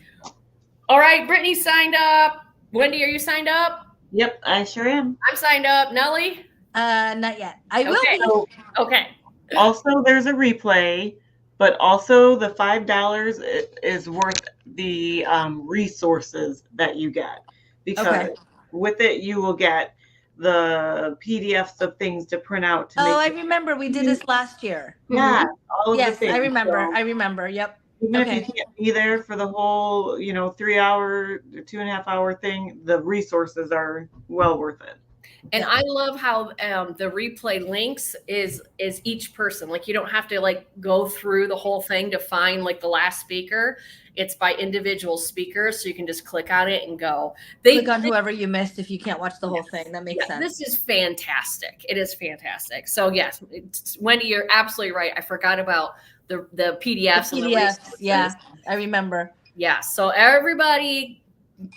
All right, Brittany signed up. Wendy, are you signed up? Yep, I sure am. I'm signed up. Nellie? Not yet. I will Okay. be. So, Okay. also, there's a replay, but also the $5 is worth the resources that you get, because Okay. with it you will get the PDFs of things to print out to Oh, I make. remember we did this last year. Yeah, all of the Yes, things. I remember. So I remember. Yep. even if Okay. you can't be there for the whole, 3-hour, 2.5-hour thing, the resources are well worth it. And I love how the replay links is each person. Like you don't have to like go through the whole thing to find like the last speaker. It's by individual speakers, so you can just click on it and go. Click on whoever you missed if you can't watch the whole thing. That makes sense. This is fantastic. It is fantastic. So yes, Wendy, you're absolutely right. I forgot about the PDFs. The and the PDFs, resources. yeah, I remember. Yeah. So everybody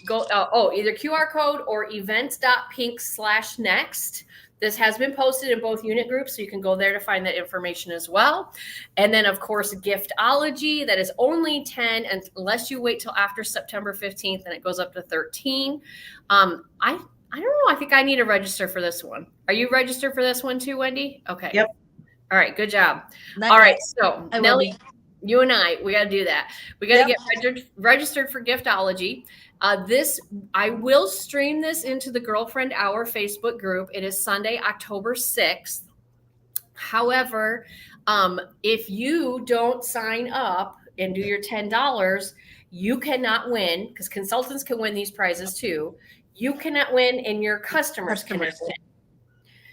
go either QR code or events.pink/next. This has been posted in both unit groups, so you can go there to find that information as well. And then, of course, Giftology, that is only 10 unless you wait till after September 15th, and it goes up to 13. I don't know. I think I need to register for this one. Are you registered for this one too, Wendy? Okay. Yep. All right. Good job. Not All yet. right. So, I will Nellie, be. you and we got to do that. We got to Yep. get registered for Giftology. I will stream this into the Girlfriend Hour Facebook group. It is Sunday, October 6th. However, if you don't sign up and do your $10, you cannot win, because consultants can win these prizes too. You cannot win, and your customers cannot win.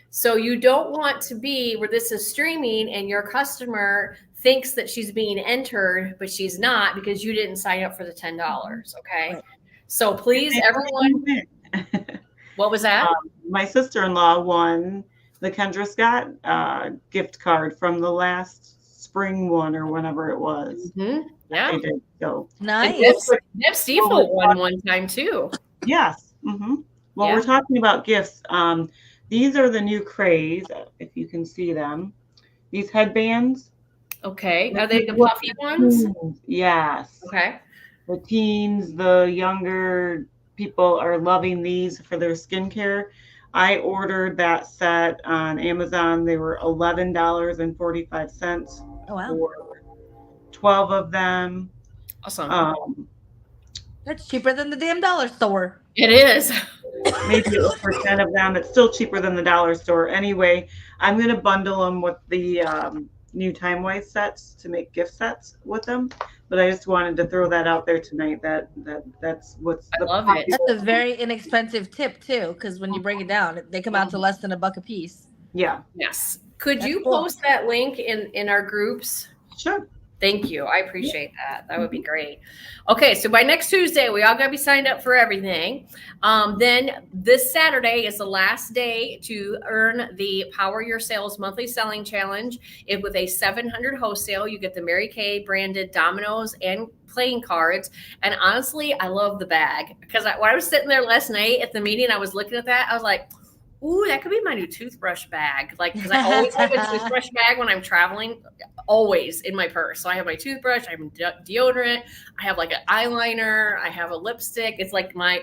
So you don't want to be where this is streaming and your customer thinks that she's being entered, but she's not, because you didn't sign up for the $10. Okay. Right. So please, everyone. What was that? My sister-in-law won the Kendra Scott gift card from the last spring one or whenever it was. Mm-hmm. Yeah. They did. So Nice. Deb Stiefel won one time too. yes. Mm-hmm. Well, Yeah. we're talking about gifts. These are the new craze, if you can see them. These headbands. Okay. Are they the puffy ones? Yes. Okay. The teens, the younger people are loving these for their skincare. I ordered that set on Amazon. They were $11.45 Oh, wow. for 12 of them. Awesome. That's cheaper than the damn dollar store. It is. Maybe it was for 10 of them. It's still cheaper than the dollar store. Anyway, I'm going to bundle them with the new Time Wise sets to make gift sets with them. But I just wanted to throw that out there tonight. That's what's I love it. That's a very inexpensive tip too, because when you break it down, they come out to less than $1 a piece. Yeah. Yes. Could That's you cool. post that link in our groups? Sure. Thank you. I appreciate that. That would be great. Okay, so by next Tuesday, we all got to be signed up for everything. Then this Saturday is the last day to earn the Power Your Sales Monthly Selling Challenge. With a 700 wholesale, you get the Mary Kay branded dominoes and playing cards. And honestly, I love the bag, because when I was sitting there last night at the meeting, I was looking at that. I was like, ooh, that could be my new toothbrush bag. Like, because I always have a toothbrush bag when I'm traveling, always in my purse. So I have my toothbrush, I have deodorant, I have like an eyeliner, I have a lipstick. It's like my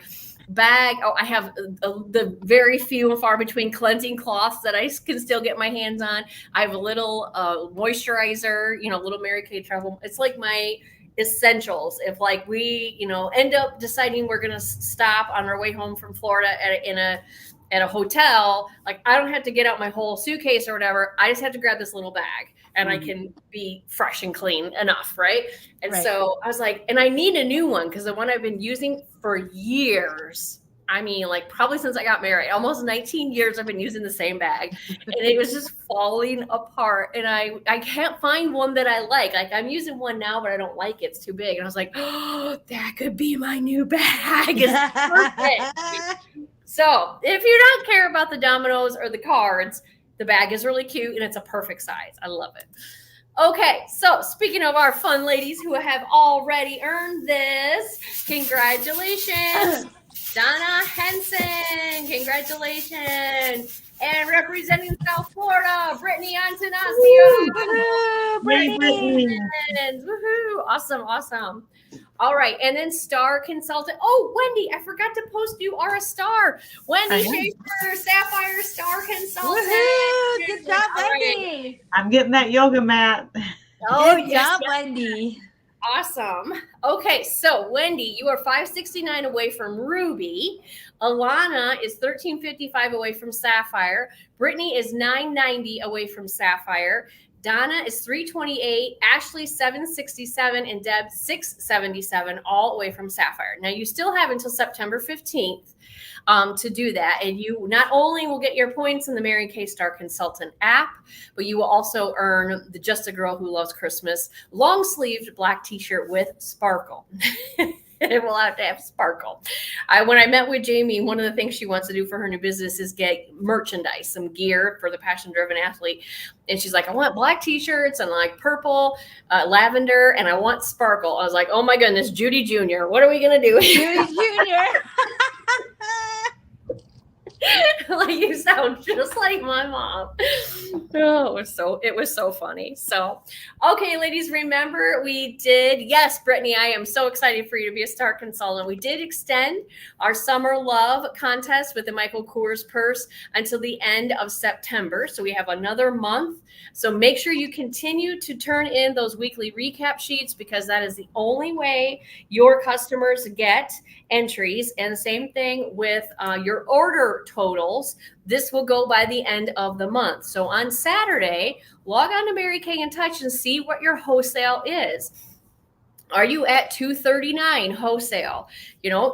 bag. Oh, I have the very few and far between cleansing cloths that I can still get my hands on. I have a little moisturizer, little Mary Kay travel. It's like my essentials. If like we, end up deciding we're going to stop on our way home from Florida in a at a hotel, like I don't have to get out my whole suitcase or whatever. I just have to grab this little bag and I can be fresh and clean enough, right? And so I was like, and I need a new one because the one I've been using for years, I mean, like probably since I got married, almost 19 years I've been using the same bag and it was just falling apart. And I can't find one that I like. Like I'm using one now, but I don't like it. It's too big. And I was like, oh, that could be my new bag. It's perfect. So if you don't care about the dominoes or the cards, the bag is really cute and it's a perfect size. I love it. Okay, so speaking of our fun ladies who have already earned this, congratulations. Donna Henson, congratulations. And representing South Florida, Brittany Antonacio. Brittany. Woohoo. Awesome. All right, and then Star Consultant. Oh, Wendy, I forgot to post you are a star. Wendy Schaefer, Sapphire Star Consultant. Woohoo! Good job, Wendy. I'm getting that yoga mat. Oh, Good job, Wendy. Awesome. Okay, so Wendy, you are $569 away from Ruby. Alana is $1355 away from Sapphire. Brittany is $990 away from Sapphire. Donna is $328, Ashley $767, and Deb $677, all away from Sapphire. Now you still have until September 15th to do that, and you not only will get your points in the Mary Kay Star Consultant app, but you will also earn the Just a Girl Who Loves Christmas long-sleeved black T-shirt with sparkle. It will have to have sparkle. When I met with Jamie, one of the things she wants to do for her new business is get merchandise, some gear for the Passion Driven Athlete. And she's like, I want black T-shirts and like purple, lavender, and I want sparkle. I was like, oh my goodness, Judy Jr., what are we going to do? Judy Jr. Like you sound just like my mom. Oh, it was so funny. So, okay, ladies, remember yes, Brittany, I am so excited for you to be a Star Consultant. We did extend our Summer Love contest with the Michael Kors purse until the end of September. So we have another month. So make sure you continue to turn in those weekly recap sheets because that is the only way your customers get entries. And the same thing with your order totals. This will go by the end of the month. So on Saturday, log on to Mary Kay in Touch and see what your wholesale is. Are you at $239 wholesale?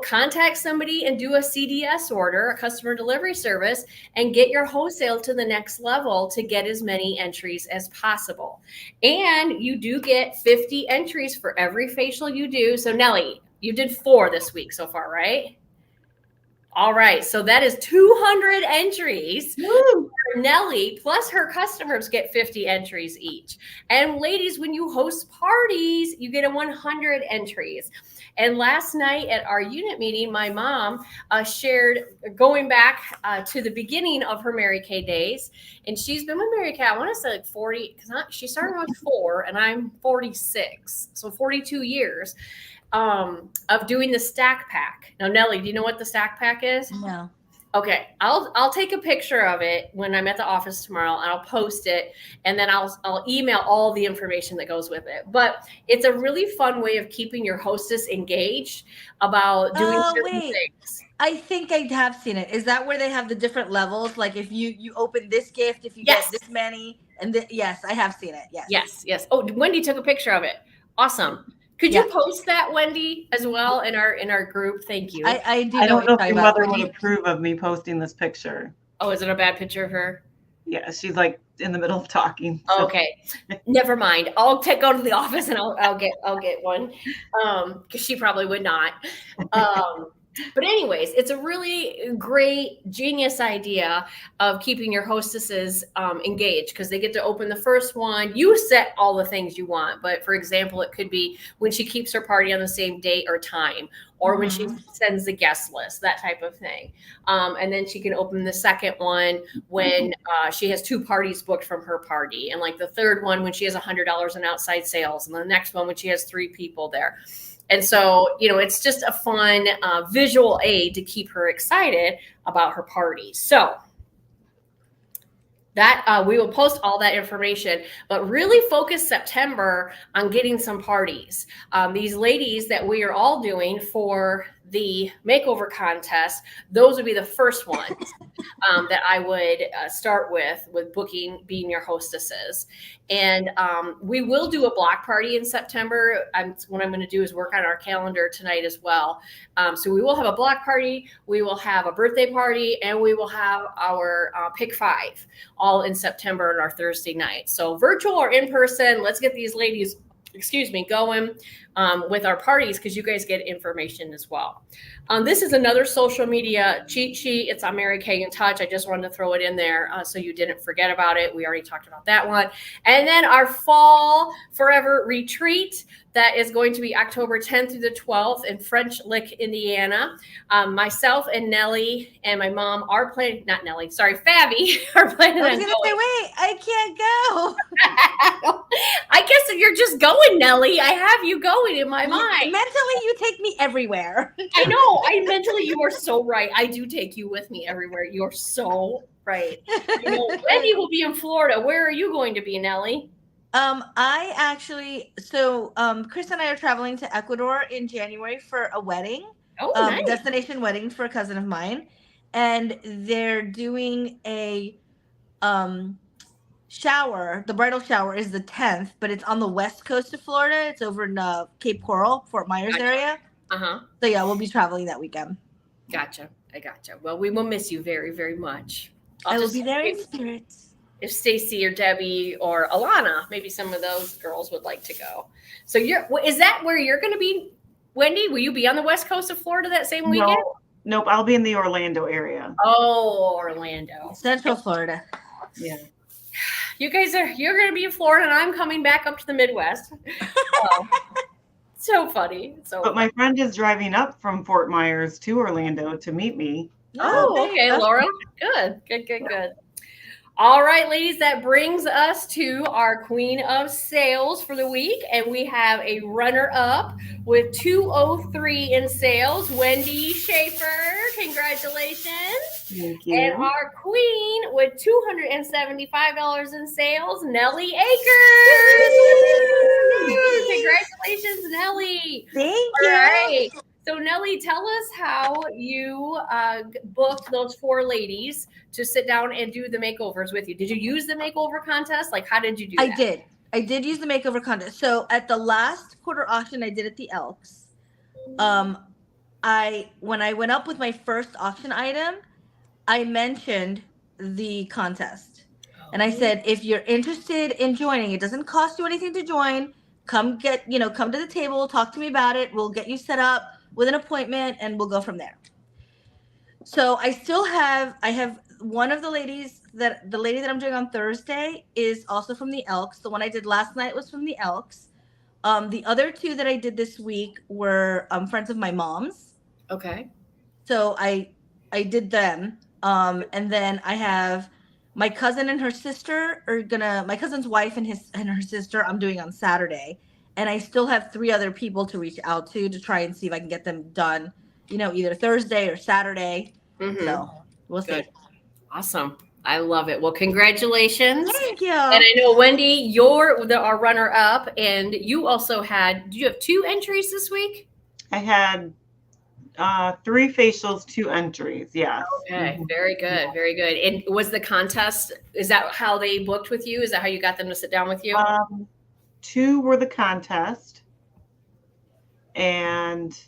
Contact somebody and do a CDS order, a customer delivery service, and get your wholesale to the next level to get as many entries as possible. And you do get 50 entries for every facial you do. So Nellie, you did 4 this week so far, right? All right. So that is 200 entries. Woo! Nellie plus her customers get 50 entries each. And ladies, when you host parties, you get 100 entries. And last night at our unit meeting, my mom shared going back to the beginning of her Mary Kay days. And she's been with Mary Kay, I want to say like 40, because she started on 4 and I'm 46. So 42 years. Of doing the stack pack. Now, Nellie, do you know what the stack pack is? No. Okay, I'll take a picture of it when I'm at the office tomorrow, and I'll post it, and then I'll email all the information that goes with it. But it's a really fun way of keeping your hostess engaged about doing certain things. I think I have seen it. Is that where they have the different levels? Like if you open this gift, if you get this many, and yes, I have seen it. Yes. Oh, Wendy took a picture of it. Awesome. Could you post that, Wendy, as well in our group? Thank you. I do. I don't know if your mother would approve of me posting this picture. Oh, is it a bad picture of her? Yeah, she's like in the middle of talking. So. Okay, never mind. I'll go to the office and I'll get one. Because she probably would not. But anyways, it's a really great, genius idea of keeping your hostesses engaged because they get to open the first one. You set all the things you want. But for example, it could be when she keeps her party on the same date or time, or when she sends the guest list, that type of thing. And then she can open the second one when she has 2 parties booked from her party. And like the third one when she has $100 in outside sales. And the next one when she has 3 people there. And so, it's just a fun visual aid to keep her excited about her party. So that we will post all that information, but really focus September on getting some parties. These ladies that we are all doing for the makeover contest, those would be the first ones that I would start with booking, being your hostesses. And we will do a block party in September. What I'm going to do is work on our calendar tonight as well. So we will have a block party, we will have a birthday party, and we will have our Pick 5 all in September on our Thursday night. So virtual or in person, let's get these ladies, going with our parties, because you guys get information as well. This is another social media cheat sheet. It's on Mary Kay in Touch. I just wanted to throw it in there so you didn't forget about it. We already talked about that one. And then our Fall Forever retreat, that is going to be October 10th through the 12th in French Lick, Indiana. Myself and Nellie and my mom are planning, not Nellie, sorry, Fabi are planning on going. I was going to say, wait, I can't go. I guess if you're just going, Nellie, I have you going in my mind. Mentally, you take me everywhere. I know. Mentally, you are so right. I do take you with me everywhere. You're so right. Wendy will be in Florida. Where are you going to be, Nellie? Chris and I are traveling to Ecuador in January for a wedding. Oh, nice. Destination wedding for a cousin of mine. And they're doing a shower. The bridal shower is the 10th, but it's on the west coast of Florida. It's over in Cape Coral, Fort Myers area. Uh-huh. So yeah, we'll be traveling that weekend. Gotcha. I gotcha. Well, we will miss you very, very much. I will be there in spirit. If Stacy or Debbie or Alana, maybe some of those girls would like to go. So is that where you're going to be, Wendy? Will you be on the west coast of Florida that same weekend? Nope. I'll be in the Orlando area. Oh, Orlando. Central Florida. Yeah. You're going to be in Florida, and I'm coming back up to the Midwest. So funny. But my friend is driving up from Fort Myers to Orlando to meet me. Oh, okay, Laura. Good. All right, ladies, that brings us to our Queen of Sales for the week. And we have a runner-up with 203 in sales, Wendy Schaefer. Congratulations. Thank you. And our queen with $275 in sales, Nellie Akers. Congratulations, Nellie. Thank All you. right. So Nellie, tell us how you booked those 4 ladies to sit down and do the makeovers with you. Did you use the makeover contest? Like, how did you do that? I did use the makeover contest. So at the last quarter auction I did at the Elks, when I went up with my first auction item, I mentioned the contest. And I said, if you're interested in joining, it doesn't cost you anything to join. Come to the table, talk to me about it. We'll get you set up with an appointment and we'll go from there. So I have one of the lady that I'm doing on Thursday is also from the Elks. The one I did last night was from the Elks. The other 2 that I did this week were friends of my mom's. Okay. So I did them. And then I have my cousin and her sister my cousin's wife and her sister I'm doing on Saturday. And I still have 3 other people to reach out to try and see if I can get them done, either Thursday or Saturday. Mm-hmm. So we'll see. Awesome. I love it. Well, congratulations. Thank you. And I know, Wendy, you're our runner-up, and you also did you have 2 entries this week? I had 3 facials, 2 entries. Yes. Okay. Very good. Very good. And was the contest, is that how they booked with you? Is that how you got them to sit down with you? 2 were the contest, and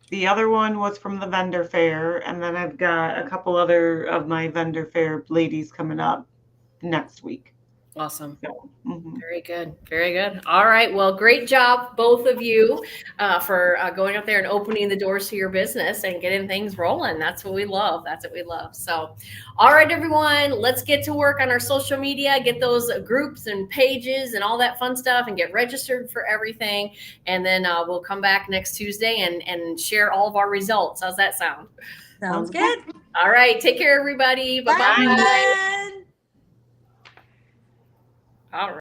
the other one was from the vendor fair. And then I've got a couple other of my vendor fair ladies coming up next week. Awesome. So, Very good. Very good. All right. Well, great job, both of you, for going up there and opening the doors to your business and getting things rolling. That's what we love. So, all right, everyone, let's get to work on our social media, get those groups and pages and all that fun stuff and get registered for everything. And then we'll come back next Tuesday and share all of our results. How's that sound? Sounds good. All right. Take care, everybody. Bye-bye. Bye. All right.